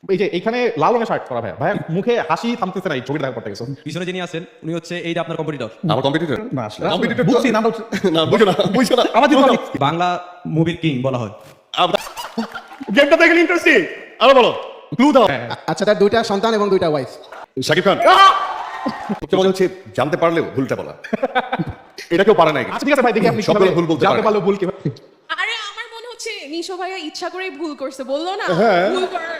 এই যে এইখানে লাল রঙের শার্ট পরা ভাই মুখে হাসি থামতেছে না, এই ছবিটা দেখা করতে গেছে। পিছনে যিনি আছেন উনি হচ্ছে এইটা আপনার কম্পিটিটর। আমার কম্পিটিটর না আসলে কম্পিটিটর বুঝছি নামটা না বুঝছো না আমার জীবন বাংলা মুভির কিং বলা হয়। গেমটা দেখলে ইন্টারেস্টিং। আরো বলো, ক্লু দাও। আচ্ছা, তার দুইটা সন্তান এবং দুইটা ওয়াইফ। শাকিব খান। মনে হচ্ছে জানতে পারলেও ভুলটা বলা। এটা কেউ পারে না। আচ্ছা ঠিক আছে ভাই, দেখি আপনি সবগুলো ভুল বলতে জানতে পারেন। পারলো ভুল কিভাবে। আরে আমার মনে হচ্ছে নিশো ভাইয়া ইচ্ছা করেই ভুল করছে, বললো না ভুল করার।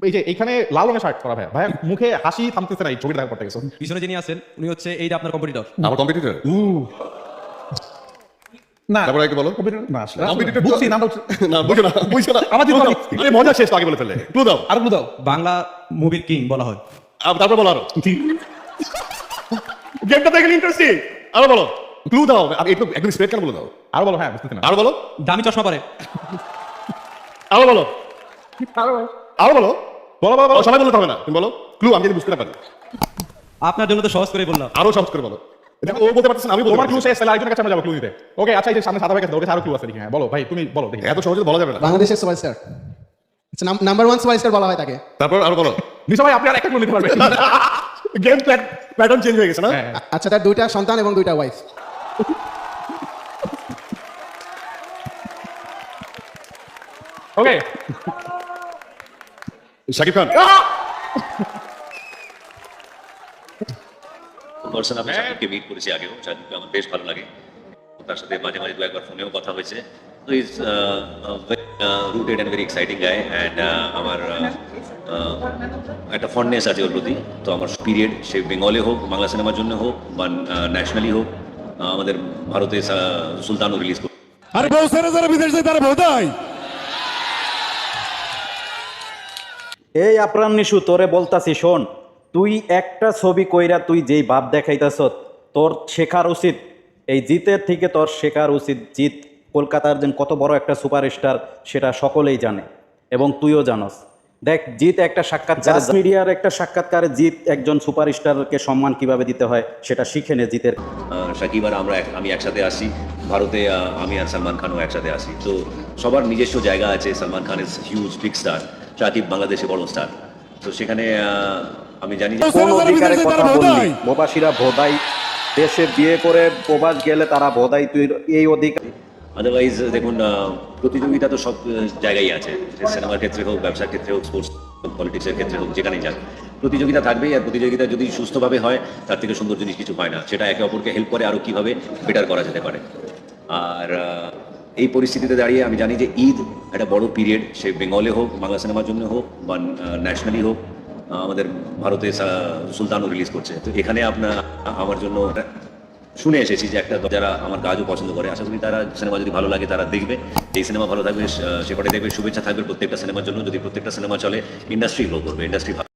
এই যে এইখানে লাল রঙের শার্ট পরা ভাই মুখে হাসি থামতেছে না, এই ছবিটা দেখা করতে গেছে। পিছনে যিনি আছেন উনি হচ্ছে এইটা আপনার কম্পিটিটর। আমার কম্পিটিটর না তারপরে একটু বলো। না আসলে কম্পিটিটর বুঝছি নামটা না বুঝছো না আমার জীবন আরে মজা শেষ তো আগে বলে ফেললে। ক্লু দাও। আর ক্লু দাও। বাংলা মুভির কিং বলা হয়। তারপর বলো আরো। গেমটা দেখলে ইন্টারেস্টিং। আরো বলো, ক্লু দাও। আমি একটু একদম স্ট্রেট কেন বলে দাও। আরো বলো, হ্যাঁ বুঝতেছি না। আরো বলো, দামি চশমা পরে। আরো বলো, আরো বলো। বলো বলো ও, সবাই বলতে হবে না, তুমি বলো ক্লু, আমি যদি বুঝতে না পারি। আপনার জন্য তো সহজ করে বললাম। আরো সহজ করে বলো। দেখো ও বলতে পারতেছে না, আমি বলতে তোমার ক্লু পারতেছি। শেষ, তাহলে আরেকজনের কাছে আমরা যাবো ক্লু দিতে। ওকে আচ্ছা, এই যে সামনে সাদা ভাই কাছে ওর কাছে আরো ক্লু আছে দেখি। হ্যাঁ বলো ভাই, তুমি বলো দেখি। এত সহজে বলা যাবে না। বাংলাদেশের সুপারস্টার। আচ্ছা, নাম্বার 1 সুপারস্টার বলা হয় তাকে। তারপর আরো বলো। নিশা ভাই আপনি আর একটা ক্লু নিতে পারবেন। গেম প্যাটার্ন চেঞ্জ হয়ে গেছে না। আচ্ছা, তার দুইটা সন্তান এবং দুইটা ওয়াইফ। ওকে শাকিব খান। পার্সন আমি শাকিবকে মিট করেছি আগেও, শাকিবকে আমার বেশ ভালো লাগে। তার সাথে মাঝে মাঝে দু একবার ফোনেও কথা হয়েছে। তো is rooted and very exciting guy and আমার একটা ফন্ডনেস আছে ওর প্রতি। তো আমার পিরিয়ড সে বেঙ্গলে হোক, বাংলা সিনেমার জন্য হোক বা ন্যাশনালি হোক, আমাদের ভারতে সুলতানও রিলিজ করবে। আর বহু সারা যারা বিদেশ যায় তারা বোধাই। এই আপ্রাণ নিশু, তোরে বলতাছি শোন, তুই একটা ছবি কইরা তুই যেই ভাব দেখাইতাছ, তোর শেখার উচিত এই জিতের থেকে, তোর শেখার উচিত। জিত কলকাতার যে কত বড় একটা সুপারস্টার সেটা সকলেই জানে এবং তুইও জানস। দেখ, জিত একটা সাক্ষাৎকার, মিডিয়ার একটা সাক্ষাৎকারে জিত একজন সুপারস্টারকে সম্মান কিভাবে দিতে হয় সেটা শিখে নে জিতের। শাকিব আর আমি একসাথে আসি ভারতে, আমি আর সালমান খানও একসাথে আসি। তো সবার নিজস্ব জায়গা আছে। Salman Khan is huge big star, Shakib বাংলাদেশে বড় স্টার। তো সেখানে আমি জানি যে কোন অধিকারে কথা বললি, প্রবাসীরা ভোদাই, দেশে বিয়ে করে প্রবাস গেলে তারা ভোদাই, তুই এই অধিকার। আদারওয়াইজ দেখুন, প্রতিযোগিতা তো সব জায়গায় আছে, সিনেমার ক্ষেত্রে হোক, ব্যবসার ক্ষেত্রে হোক, স্পোর্টস পলিটিক্সের ক্ষেত্রে হোক, যেখানেই যাক প্রতিযোগিতা থাকবেই। আর প্রতিযোগিতা যদি সুস্থভাবে হয় তার থেকে সুন্দর জিনিস কিছু হয় না। সেটা একে অপরকে হেল্প করে আরও কীভাবে বেটার করা যেতে পারে। আর এই পরিস্থিতিতে দাঁড়িয়ে আমি জানি যে ঈদ একটা বড় পিরিয়ড, সে বেঙ্গলে হোক, বাংলা সিনেমার জন্য হোক বা ন্যাশনালি হোক, আমাদের ভারতে সুলতানও রিলিজ করছে। তো এখানে আমার জন্য শুনে এসেছি যে একটা যারা আমার কাজও পছন্দ করে, আশা করি তারা সিনেমা যদি ভালো লাগে তারা দেখবে। এই সিনেমা ভালো থাকবে, সে কটাই দেখবে। শুভেচ্ছা থাকবে প্রত্যেকটা সিনেমার জন্য। যদি প্রত্যেকটা সিনেমা চলে, ইন্ডাস্ট্রি গ্রো করবে, ইন্ডাস্ট্রি